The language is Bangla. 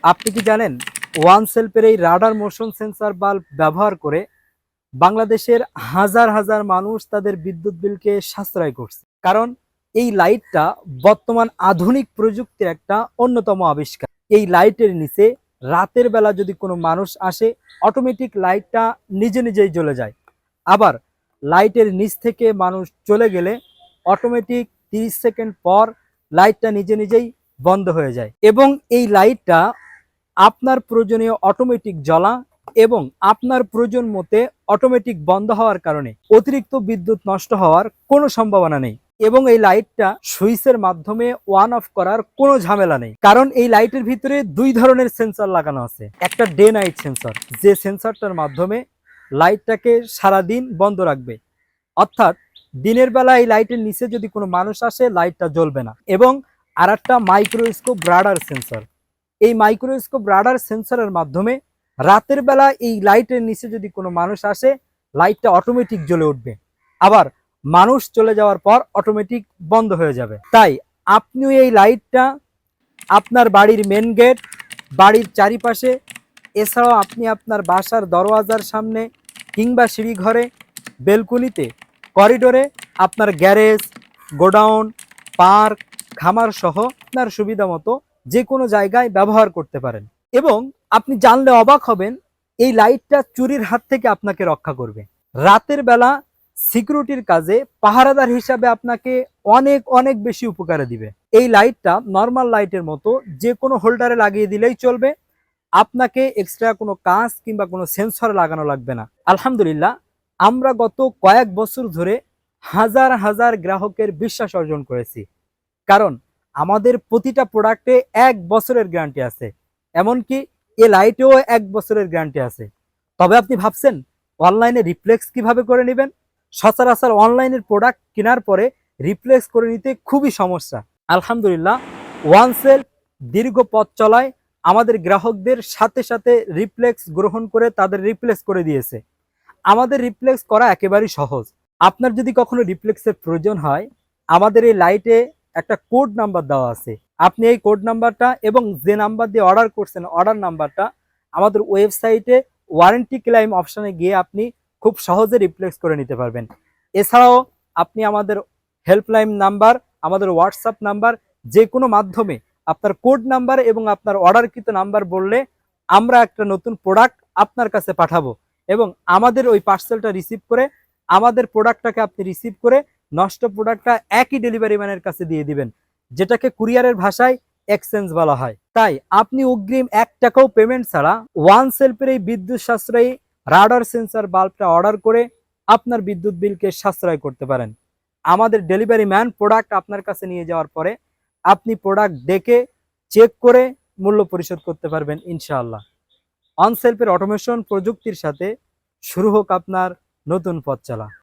আপনি কি জানেন ওয়ান সেলফের এই রাডার মোশন সেন্সর বাল্ব ব্যবহার করে বাংলাদেশের হাজার হাজার মানুষ তাদের বিদ্যুৎ বিলকে সাশ্রয় করছে। কারণ এই লাইটটা বর্তমান আধুনিক প্রযুক্তির একটা অন্যতম আবিষ্কার। এই লাইটের নিচে রাতের বেলা যদি কোনো মানুষ আসে, অটোমেটিক লাইটটা নিজে নিজেই জ্বলে যায়। আবার লাইটের নিচ থেকে মানুষ চলে গেলে অটোমেটিক 30 সেকেন্ড পর লাইটটা নিজে নিজেই বন্ধ হয়ে যায়। এবং এই লাইটটা আপনার প্রয়োজনীয় অটোমেটিক জ্বলা এবং আপনার প্রয়োজন মতে অটোমেটিক বন্ধ হওয়ার কারণে অতিরিক্ত বিদ্যুৎ নষ্ট হওয়ার কোনো সম্ভাবনা নেই। এবং এই লাইটটা সুইচের মাধ্যমে অন অফ করার কোনো ঝামেলা নেই, কারণ এই লাইটের ভিতরে দুই ধরনের সেন্সর লাগানো আছে। একটা ডে নাইট সেন্সর, যে সেন্সরটার মাধ্যমে লাইটটাকে সারাদিন বন্ধ রাখবে, অর্থাৎ দিনের বেলা এই লাইটের নিচে যদি কোনো মানুষ আসে লাইটটা জ্বলবে না। এবং আর একটা মাইক্রোস্কোপ রাডার সেন্সর, এই মাইক্রোস্কোপ রাডার সেন্সরের মাধ্যমে রাতের বেলা এই লাইটের নিচে যদি কোনো মানুষ আসে লাইটটা অটোমেটিক জ্বলে উঠবে, আবার মানুষ চলে যাওয়ার পর অটোমেটিক বন্ধ হয়ে যাবে। তাই আপনিও এই লাইটটা আপনার বাড়ির মেন গেট, বাড়ির চারিপাশে, এছাড়াও আপনি আপনার বাসার দরওয়াজার সামনে কিংবা সিঁড়িঘরে, বেলকনিতে, করিডোরে, আপনার গ্যারেজ, গোডাউন, পার্ক, খামার সহ আপনার সুবিধা মতো যে কোনো জায়গায় ব্যবহার করতে পারেন। এবং আপনি জানলে অবাক হবেন, এই লাইটটা চুরির হাত থেকে আপনাকে রক্ষা করবে। রাতের বেলা সিকিউরিটির কাজে পাহারাদার হিসাবে আপনাকে অনেক অনেক বেশি উপকারে দিবে। এই লাইটটা নর্মাল লাইটের মতো যে কোনো হোল্ডারে লাগিয়ে দিলেই চলবে, আপনাকে এক্সট্রা কোনো কাঁচ কিংবা কোনো সেন্সর লাগানো লাগবে না। আলহামদুলিল্লাহ, আমরা গত কয়েক বছর ধরে হাজার হাজার গ্রাহকের বিশ্বাস অর্জন করেছি, কারণ আমাদের প্রতিটা প্রোডাক্টে 1 বছরের গ্যারান্টি আছে, এমনকি এ লাইটেও 1 বছরের গ্যারান্টি আছে। তবে আপনি ভাবছেন অনলাইনে রিপ্লেক্স কিভাবে করে নেবেন? সচরাচর অনলাইনের প্রোডাক্ট কেনার পরে রিপ্লেক্স করে নিতে খুবই সমস্যা। আলহামদুলিল্লাহ, ওয়ানসেল দীর্ঘ পথ চলায় আমাদের গ্রাহকদের সাথে সাথে রিপ্লেক্স গ্রহণ করে তাদের রিপ্লেস করে দিয়েছে। আমাদের রিপ্লেক্স করা একেবারেই সহজ। আপনার যদি কখনো রিপ্লেক্সের প্রয়োজন হয়, আমাদের এই লাইটে একটা কোড নাম্বার দেওয়া আছে। আপনি এই কোড নাম্বারটা এবং যে নাম্বার দিয়ে অর্ডার করছেন অর্ডার নাম্বারটা আমাদের ওয়েবসাইটে ওয়ারেন্টি ক্লেম অপশনে গিয়ে আপনি খুব সহজে রিপ্লেক্স করে নিতে পারবেন। এছাড়াও আপনি আমাদের হেল্পলাইন নাম্বার, আমাদের হোয়াটসঅ্যাপ নাম্বার, যে কোনো মাধ্যমে আপনার কোড নাম্বার এবং আপনার অর্ডারকৃত নাম্বার বললে আমরা একটা নতুন প্রোডাক্ট আপনার কাছে পাঠাবো এবং আমাদের ওই পার্সেলটা রিসিভ করে আমাদের প্রোডাক্টটাকে আপনি রিসিভ করে নষ্ট প্রোডাক্টটা একই ডেলিভারি ম্যানের কাছে দিয়ে দিবেন, যেটাকে কুরিয়ারের ভাষায় এক্সচেঞ্জ বলা হয়। তাই আপনি অগ্রিম 1 টাকাও পেমেন্ট ছাড়া ওয়ান সেলফের এই বিদ্যুৎ সাশ্রয়ী রাডার সেন্সর বাল্বটা অর্ডার করে আপনার বিদ্যুৎ বিলকে সাশ্রয় করতে পারেন। আমাদের ডেলিভারি ম্যান প্রোডাক্ট আপনার কাছে নিয়ে যাওয়ার পরে আপনি প্রোডাক্ট দেখে চেক করে মূল্য পরিশোধ করতে পারবেন ইনশাআল্লাহ। অনসেলফের অটোমেশন প্রযুক্তির সাথে শুরু হোক আপনার নতুন পথ চলা।